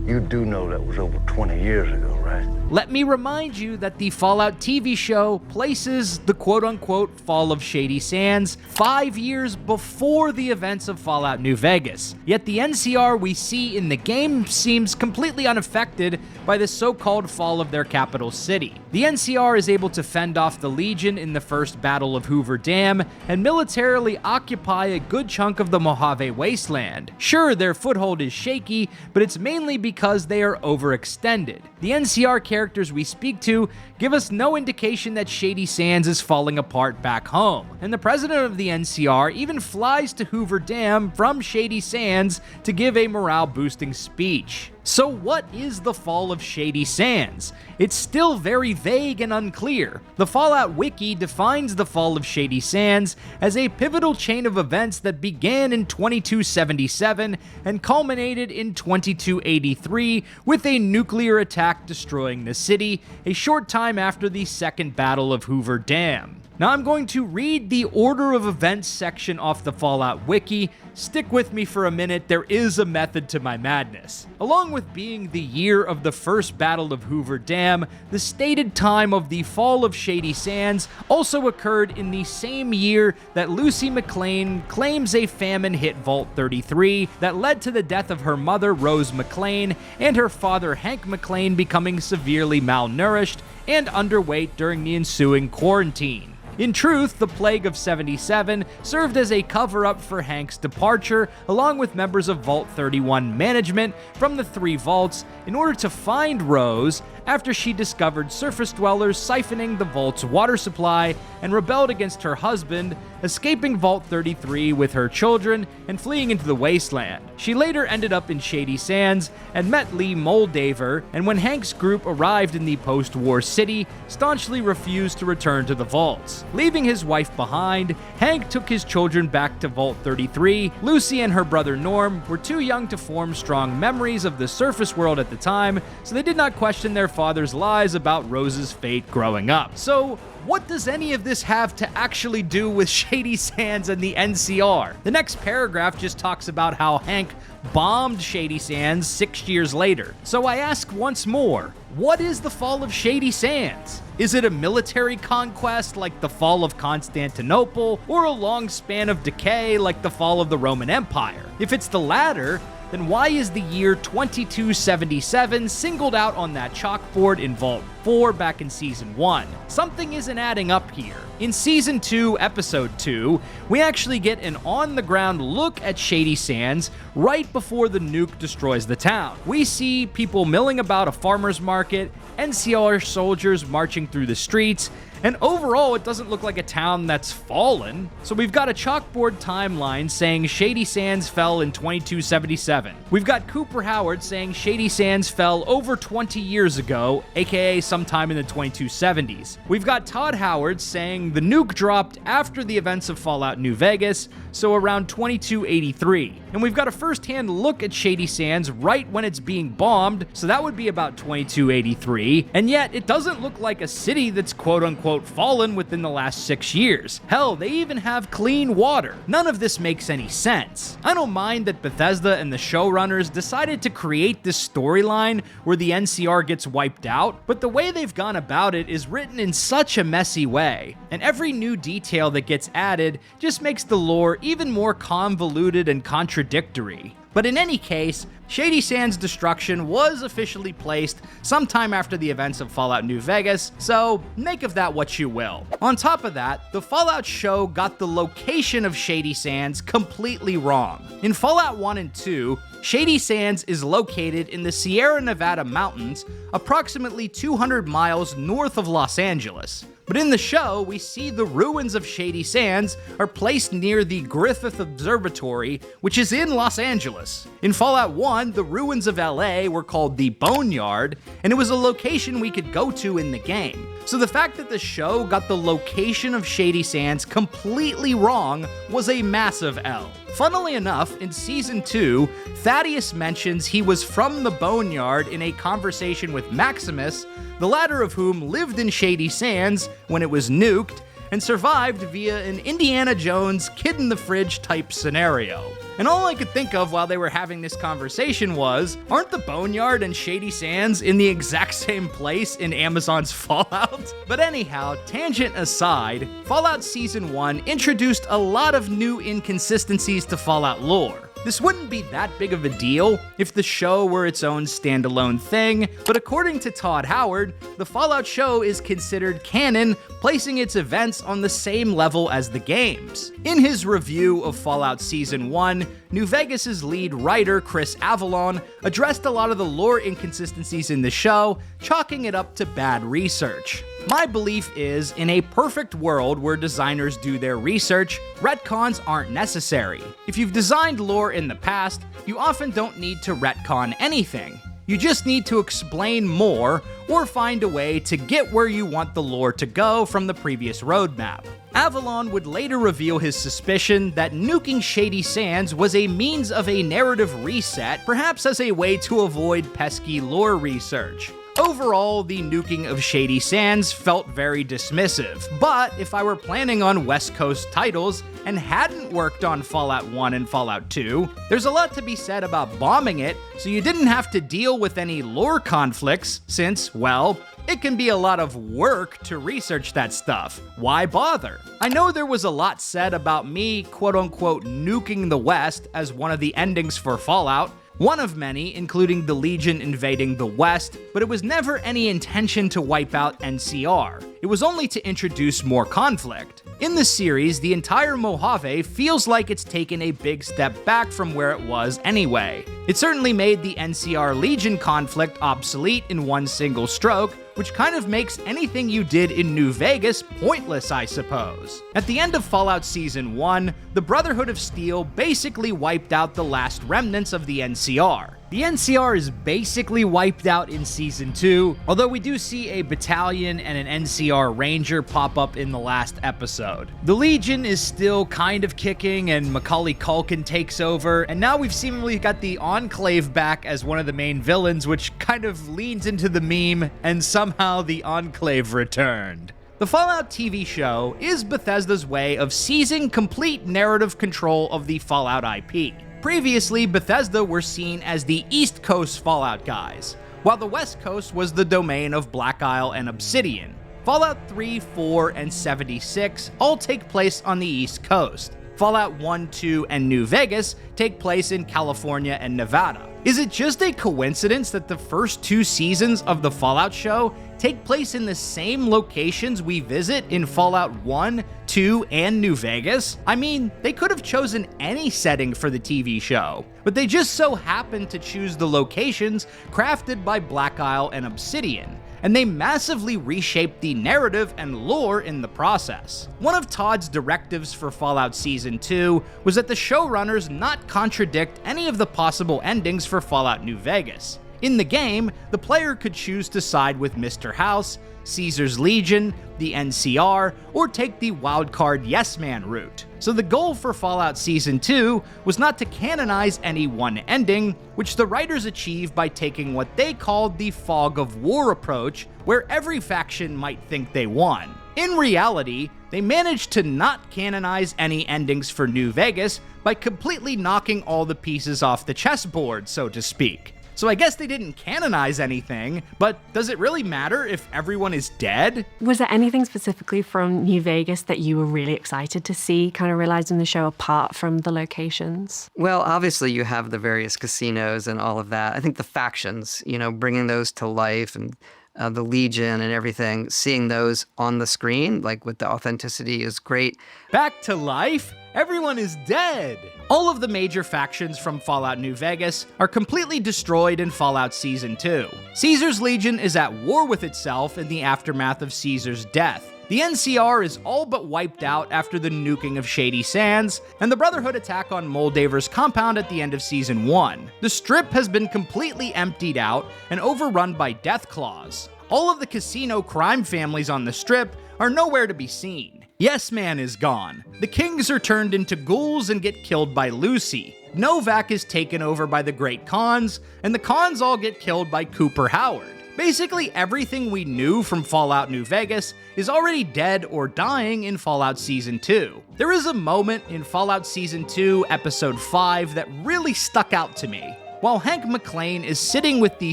You do know that was over 20 years ago, right? Let me remind you that the Fallout TV show places the quote-unquote fall of Shady Sands 5 years before the events of Fallout New Vegas. Yet the NCR we see in the game seems completely unaffected by the so-called fall of their capital city. The NCR is able to fend off the Legion in the first Battle of Hoover Dam and militarily occupy a good chunk of the Mojave Wasteland. Sure, their foothold is shaky, but it's mainly because they are overextended. The NCR characters we speak to give us no indication that Shady Sands is falling apart back home, and the president of the NCR even flies to Hoover Dam from Shady Sands to give a morale-boosting speech. So what is the fall of Shady Sands? It's still very vague and unclear. The Fallout Wiki defines the fall of Shady Sands as a pivotal chain of events that began in 2277 and culminated in 2283 with a nuclear attack destroying the city a short time after the Second Battle of Hoover Dam. Now I'm going to read the order of events section off the Fallout Wiki. Stick with me for a minute, there is a method to my madness. Along with being the year of the first Battle of Hoover Dam, the stated time of the fall of Shady Sands also occurred in the same year that Lucy McLean claims a famine hit Vault 33 that led to the death of her mother Rose McLean and her father Hank McLean becoming severely malnourished and underweight during the ensuing quarantine. In truth, the Plague of 77 served as a cover-up for Hank's departure, along with members of Vault 31 management from the 3 vaults, in order to find Rose after she discovered surface dwellers siphoning the vault's water supply and rebelled against her husband, escaping Vault 33 with her children and fleeing into the wasteland. She later ended up in Shady Sands and met Lee Moldaver, and when Hank's group arrived in the post-war city, staunchly refused to return to the vaults. Leaving his wife behind, Hank took his children back to Vault 33. Lucy and her brother Norm were too young to form strong memories of the surface world at the time, so they did not question their father's lies about Rose's fate growing up. So, what does any of this have to actually do with Shady Sands and the NCR? The next paragraph just talks about how Hank bombed Shady Sands 6 years later. So I ask once more, what is the fall of Shady Sands? Is it a military conquest like the fall of Constantinople, or a long span of decay like the fall of the Roman Empire? If it's the latter, then why is the year 2277 singled out on that chalkboard in Vault 4 back in Season 1? Something isn't adding up here. In Season 2, Episode 2, we actually get an on-the-ground look at Shady Sands right before the nuke destroys the town. We see people milling about a farmer's market, NCR soldiers marching through the streets, and overall, it doesn't look like a town that's fallen. So we've got a chalkboard timeline saying Shady Sands fell in 2277. We've got Cooper Howard saying Shady Sands fell over 20 years ago, aka sometime in the 2270s. We've got Todd Howard saying the nuke dropped after the events of Fallout New Vegas, so around 2283. And we've got a first-hand look at Shady Sands right when it's being bombed, so that would be about 2283. And yet, it doesn't look like a city that's quote-unquote fallen within the last 6 years. Hell, they even have clean water. None of this makes any sense. I don't mind that Bethesda and the showrunners decided to create this storyline where the NCR gets wiped out, but the way they've gone about it is written in such a messy way, and every new detail that gets added just makes the lore even more convoluted and contradictory. But in any case, Shady Sands' destruction was officially placed sometime after the events of Fallout New Vegas, so make of that what you will. On top of that, the Fallout show got the location of Shady Sands completely wrong. In Fallout 1 and 2, Shady Sands is located in the Sierra Nevada mountains, approximately 200 miles north of Los Angeles. But in the show, we see the ruins of Shady Sands are placed near the Griffith Observatory, which is in Los Angeles. In Fallout 1, the ruins of LA were called the Boneyard, and it was a location we could go to in the game. So the fact that the show got the location of Shady Sands completely wrong was a massive L. Funnily enough, in Season 2, Thaddeus mentions he was from the Boneyard in a conversation with Maximus, the latter of whom lived in Shady Sands when it was nuked, and survived via an Indiana Jones kid-in-the-fridge type scenario. And all I could think of while they were having this conversation was, aren't the Boneyard and Shady Sands in the exact same place in Amazon's Fallout? But anyhow, tangent aside, Fallout Season 1 introduced a lot of new inconsistencies to Fallout lore. This wouldn't be that big of a deal if the show were its own standalone thing, but according to Todd Howard, the Fallout show is considered canon, placing its events on the same level as the games. In his review of Fallout Season 1, New Vegas' lead writer Chris Avallone addressed a lot of the lore inconsistencies in the show, chalking it up to bad research. My belief is, in a perfect world where designers do their research, retcons aren't necessary. If you've designed lore in the past, you often don't need to retcon anything. You just need to explain more or find a way to get where you want the lore to go from the previous roadmap. Avallone would later reveal his suspicion that nuking Shady Sands was a means of a narrative reset, perhaps as a way to avoid pesky lore research. Overall, the nuking of Shady Sands felt very dismissive, but if I were planning on West Coast titles and hadn't worked on Fallout 1 and Fallout 2, there's a lot to be said about bombing it, so you didn't have to deal with any lore conflicts since, well, it can be a lot of work to research that stuff. Why bother? I know there was a lot said about me quote-unquote nuking the West as one of the endings for Fallout, one of many, including the Legion invading the West, but it was never any intention to wipe out NCR. It was only to introduce more conflict. In the series, the entire Mojave feels like it's taken a big step back from where it was anyway. It certainly made the NCR Legion conflict obsolete in one single stroke, which kind of makes anything you did in New Vegas pointless, I suppose. At the end of Fallout Season 1, the Brotherhood of Steel basically wiped out the last remnants of the NCR. The NCR is basically wiped out in Season 2, although we do see a battalion and an NCR ranger pop up in the last episode. The Legion is still kind of kicking, and Macaulay Culkin takes over, and now we've seemingly got the Enclave back as one of the main villains, which kind of leans into the meme, and somehow the Enclave returned. The Fallout TV show is Bethesda's way of seizing complete narrative control of the Fallout IP. Previously, Bethesda were seen as the East Coast Fallout guys, while the West Coast was the domain of Black Isle and Obsidian. Fallout 3, 4, and 76 all take place on the East Coast. Fallout 1, 2, and New Vegas take place in California and Nevada. Is it just a coincidence that the first two seasons of the Fallout show take place in the same locations we visit in Fallout 1, 2, and New Vegas? I mean, they could have chosen any setting for the TV show, but they just so happened to choose the locations crafted by Black Isle and Obsidian, and they massively reshaped the narrative and lore in the process. One of Todd's directives for Fallout Season 2 was that the showrunners not contradict any of the possible endings for Fallout New Vegas. In the game, the player could choose to side with Mr. House, Caesar's Legion, the NCR, or take the wildcard Yes Man route. So the goal for Fallout Season 2 was not to canonize any one ending, which the writers achieved by taking what they called the fog of war approach, where every faction might think they won. In reality, they managed to not canonize any endings for New Vegas by completely knocking all the pieces off the chessboard, so to speak. so I guess they didn't canonize anything, but does it really matter if everyone is dead? Was there anything specifically from New Vegas that you were really excited to see kind of realized in the show apart from the locations? Well, obviously you have the various casinos and all of that. I think the factions, bringing those to life and the Legion and everything, seeing those on the screen, like with the authenticity, is great. Back to life? Everyone is dead! All of the major factions from Fallout New Vegas are completely destroyed in Fallout Season 2. Caesar's Legion is at war with itself in the aftermath of Caesar's death. The NCR is all but wiped out after the nuking of Shady Sands, and the Brotherhood attack on Moldaver's compound at the end of Season 1. The Strip has been completely emptied out and overrun by Deathclaws. All of the casino crime families on the Strip are nowhere to be seen. Yes Man is gone. The Kings are turned into ghouls and get killed by Lucy. Novak is taken over by the Great Khans, and the Khans all get killed by Cooper Howard. Basically everything we knew from Fallout New Vegas is already dead or dying in Fallout Season 2. There is a moment in Fallout Season 2, Episode 5 that really stuck out to me. While Hank McClane is sitting with the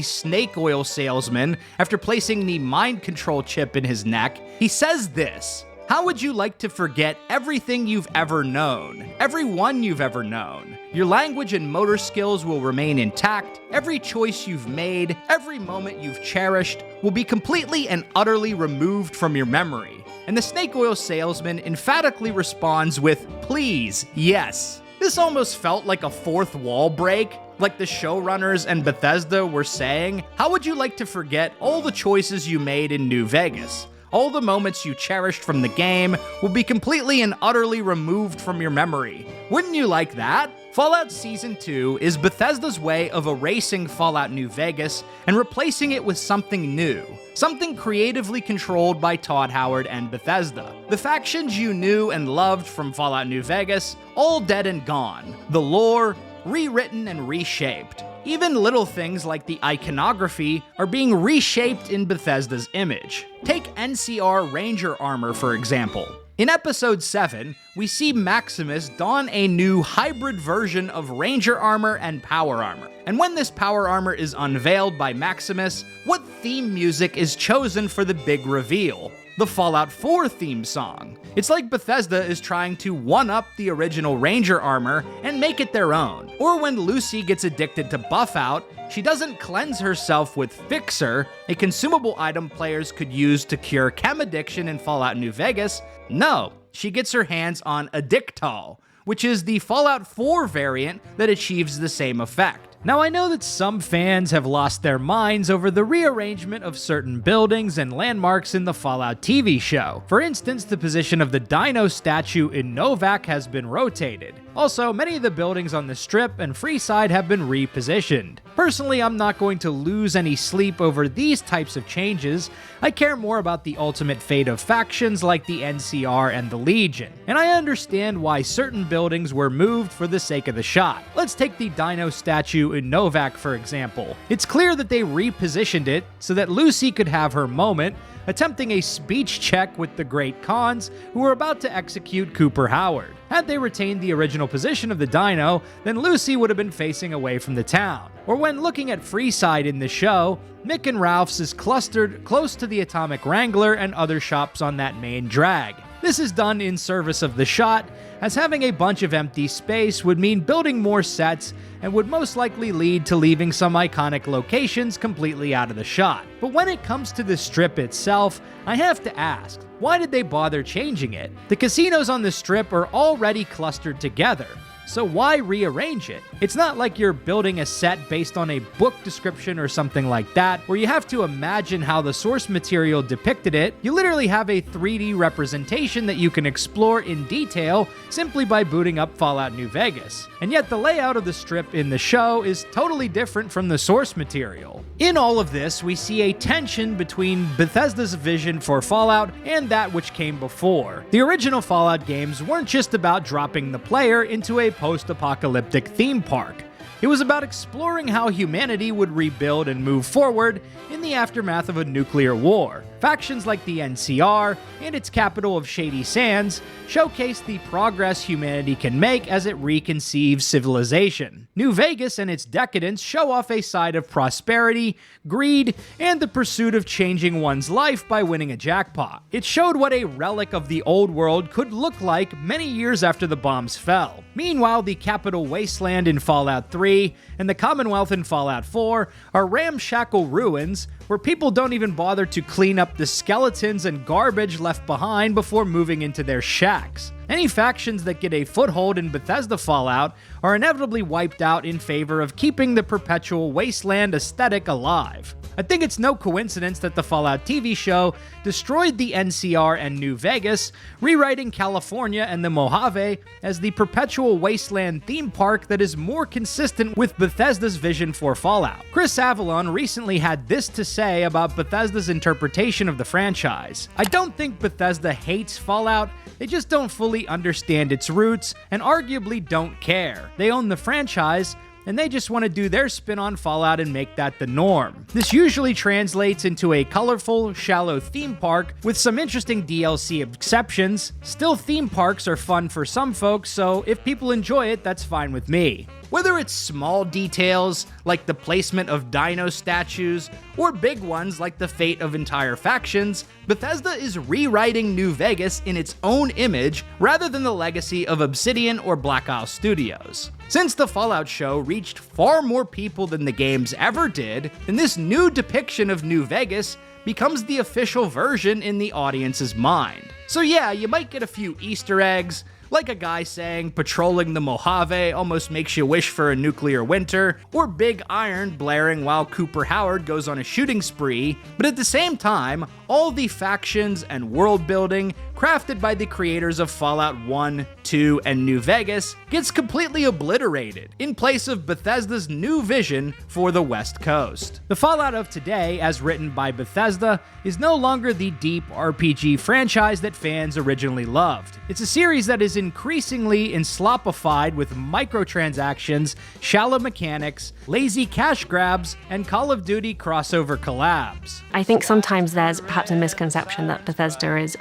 snake oil salesman after placing the mind control chip in his neck, he says this: "How would you like to forget everything you've ever known? Everyone you've ever known? Your language and motor skills will remain intact. Every choice you've made, every moment you've cherished, will be completely and utterly removed from your memory." And the snake oil salesman emphatically responds with, "Please, yes." This almost felt like a fourth wall break, like the showrunners and Bethesda were saying, how would you like to forget all the choices you made in New Vegas? All the moments you cherished from the game will be completely and utterly removed from your memory. Wouldn't you like that? Fallout Season 2 is Bethesda's way of erasing Fallout New Vegas and replacing it with something new. Something creatively controlled by Todd Howard and Bethesda. The factions you knew and loved from Fallout New Vegas, all dead and gone. The lore, rewritten and reshaped. Even little things like the iconography are being reshaped in Bethesda's image. Take NCR Ranger armor, for example. In Episode 7, we see Maximus don a new hybrid version of Ranger armor and Power armor. And when this Power armor is unveiled by Maximus, what theme music is chosen for the big reveal? The Fallout 4 theme song. It's like Bethesda is trying to one-up the original Ranger armor and make it their own. Or when Lucy gets addicted to Buff Out, she doesn't cleanse herself with Fixer, a consumable item players could use to cure chem addiction in Fallout New Vegas. No, she gets her hands on Addictol, which is the Fallout 4 variant that achieves the same effect. Now, I know that some fans have lost their minds over the rearrangement of certain buildings and landmarks in the Fallout TV show. For instance, the position of the Dino statue in Novak has been rotated. Also, many of the buildings on the Strip and Freeside have been repositioned. Personally, I'm not going to lose any sleep over these types of changes. I care more about the ultimate fate of factions like the NCR and the Legion. And I understand why certain buildings were moved for the sake of the shot. Let's take the Dino statue in Novak, for example. It's clear that they repositioned it so that Lucy could have her moment, attempting a speech check with the Great Khans, who were about to execute Cooper Howard. Had they retained the original position of the Dino, then Lucy would have been facing away from the town. Or when looking at Freeside in the show, Mick and Ralph's is clustered close to the Atomic Wrangler and other shops on that main drag. This is done in service of the shot, as having a bunch of empty space would mean building more sets and would most likely lead to leaving some iconic locations completely out of the shot. But when it comes to the Strip itself, I have to ask, why did they bother changing it? The casinos on the Strip are already clustered together, so why rearrange it? It's not like you're building a set based on a book description or something like that, where you have to imagine how the source material depicted it. You literally have a 3D representation that you can explore in detail simply by booting up Fallout New Vegas. And yet the layout of the Strip in the show is totally different from the source material. In all of this, we see a tension between Bethesda's vision for Fallout and that which came before. The original Fallout games weren't just about dropping the player into a post-apocalyptic theme park. It was about exploring how humanity would rebuild and move forward in the aftermath of a nuclear war. Factions like the NCR and its capital of Shady Sands showcase the progress humanity can make as it reconceives civilization. New Vegas and its decadence show off a side of prosperity, greed, and the pursuit of changing one's life by winning a jackpot. It showed what a relic of the old world could look like many years after the bombs fell. Meanwhile, the Capital Wasteland in Fallout 3 and the Commonwealth in Fallout 4 are ramshackle ruins where people don't even bother to clean up the skeletons and garbage left behind before moving into their shacks. Any factions that get a foothold in Bethesda Fallout are inevitably wiped out in favor of keeping the perpetual wasteland aesthetic alive. I think it's no coincidence that the Fallout TV show destroyed the NCR and New Vegas, rewriting California and the Mojave as the perpetual wasteland theme park that is more consistent with Bethesda's vision for Fallout. Chris Avallone recently had this to say about Bethesda's interpretation of the franchise. "I don't think Bethesda hates Fallout, they just don't fully understand its roots and arguably don't care. They own the franchise, and they just want to do their spin on Fallout and make that the norm. This usually translates into a colorful, shallow theme park with some interesting DLC exceptions. Still, theme parks are fun for some folks, so if people enjoy it, that's fine with me." Whether it's small details, like the placement of dino statues, or big ones like the fate of entire factions, Bethesda is rewriting New Vegas in its own image rather than the legacy of Obsidian or Black Isle Studios. Since the Fallout show reached far more people than the games ever did, then this new depiction of New Vegas becomes the official version in the audience's mind. So yeah, you might get a few Easter eggs, like a guy saying patrolling the Mojave almost makes you wish for a nuclear winter, or Big Iron blaring while Cooper Howard goes on a shooting spree, but at the same time, all the factions and world building crafted by the creators of Fallout 1, 2, and New Vegas gets completely obliterated in place of Bethesda's new vision for the West Coast. The Fallout of today, as written by Bethesda, is no longer the deep RPG franchise that fans originally loved. It's a series that is increasingly enslopified with microtransactions, shallow mechanics, lazy cash grabs, and Call of Duty crossover collabs. I think sometimes there's perhaps a misconception that Bethesda is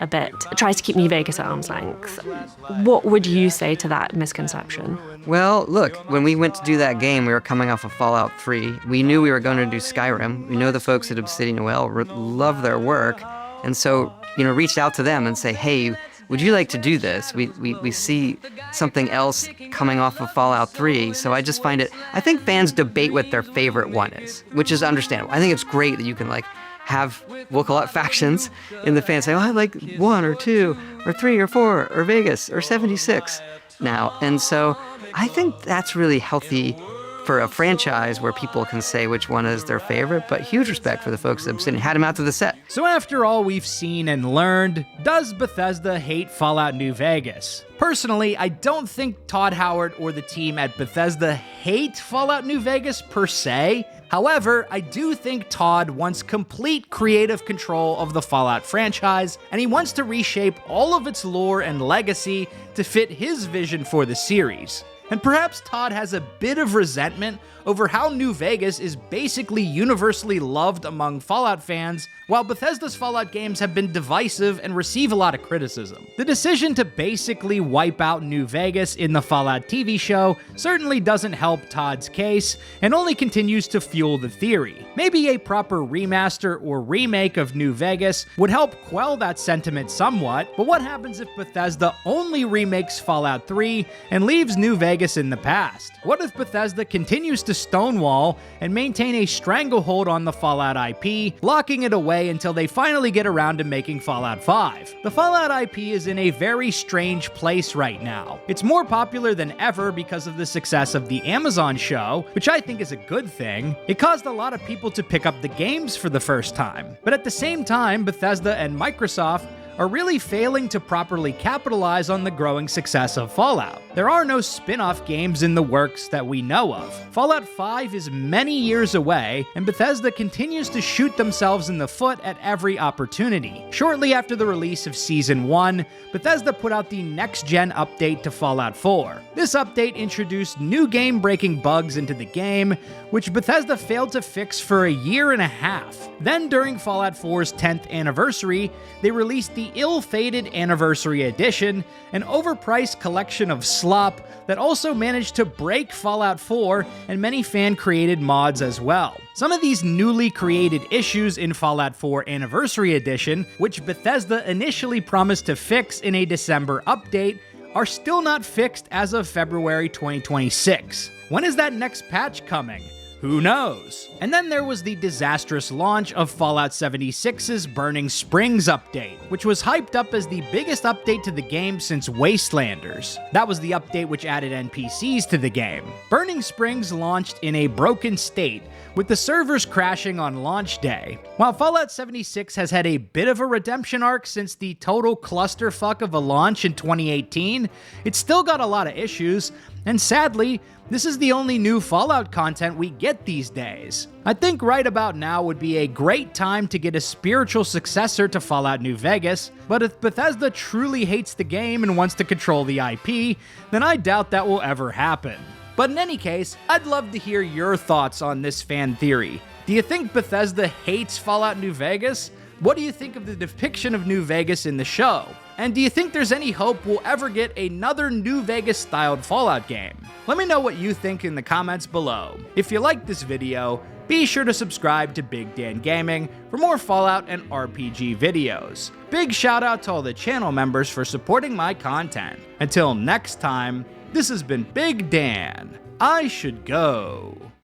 tries to keep New Vegas at arm's length. What would you say to that misconception? Well, look, when we went to do that game, we were coming off of Fallout 3. We knew we were going to do Skyrim. We know the folks at Obsidian love their work, and so, reached out to them and say, hey, would you like to do this? We see something else coming off of Fallout 3, so I just find I think fans debate what their favorite one is, which is understandable. I think it's great that you can we'll call it factions, and the fans say, oh, I like 1 or 2 or 3 or 4 or Vegas or 76 now. And so I think that's really healthy for a franchise where people can say which one is their favorite, but huge respect for the folks that Obsidian had him out to the set. So after all we've seen and learned, does Bethesda hate Fallout New Vegas? Personally, I don't think Todd Howard or the team at Bethesda hate Fallout New Vegas per se. However, I do think Todd wants complete creative control of the Fallout franchise, and he wants to reshape all of its lore and legacy to fit his vision for the series. And perhaps Todd has a bit of resentment over how New Vegas is basically universally loved among Fallout fans, while Bethesda's Fallout games have been divisive and receive a lot of criticism. The decision to basically wipe out New Vegas in the Fallout TV show certainly doesn't help Todd's case, and only continues to fuel the theory. Maybe a proper remaster or remake of New Vegas would help quell that sentiment somewhat, but what happens if Bethesda only remakes Fallout 3 and leaves New Vegas in the past? What if Bethesda continues to stonewall and maintain a stranglehold on the Fallout IP, locking it away until they finally get around to making Fallout 5? The Fallout IP is in a very strange place right now. It's more popular than ever because of the success of the Amazon show, which I think is a good thing. It caused a lot of people to pick up the games for the first time. But at the same time, Bethesda and Microsoft are really failing to properly capitalize on the growing success of Fallout. There are no spin-off games in the works that we know of. Fallout 5 is many years away, and Bethesda continues to shoot themselves in the foot at every opportunity. Shortly after the release of Season 1, Bethesda put out the next-gen update to Fallout 4. This update introduced new game-breaking bugs into the game, which Bethesda failed to fix for a year and a half. Then, during Fallout 4's 10th anniversary, they released the ill-fated Anniversary Edition, an overpriced collection of slop that also managed to break Fallout 4 and many fan-created mods as well. Some of these newly created issues in Fallout 4 Anniversary Edition, which Bethesda initially promised to fix in a December update, are still not fixed as of February 2026. When is that next patch coming? Who knows? And then there was the disastrous launch of Fallout 76's Burning Springs update, which was hyped up as the biggest update to the game since Wastelanders. That was the update which added NPCs to the game. Burning Springs launched in a broken state, with the servers crashing on launch day. While Fallout 76 has had a bit of a redemption arc since the total clusterfuck of a launch in 2018, it's still got a lot of issues, and sadly, this is the only new Fallout content we get these days. I think right about now would be a great time to get a spiritual successor to Fallout New Vegas, but if Bethesda truly hates the game and wants to control the IP, then I doubt that will ever happen. But in any case, I'd love to hear your thoughts on this fan theory. Do you think Bethesda hates Fallout New Vegas? What do you think of the depiction of New Vegas in the show? And do you think there's any hope we'll ever get another New Vegas-styled Fallout game? Let me know what you think in the comments below. If you liked this video, be sure to subscribe to Big Dan Gaming for more Fallout and RPG videos. Big shout out to all the channel members for supporting my content. Until next time, this has been Big Dan. I should go.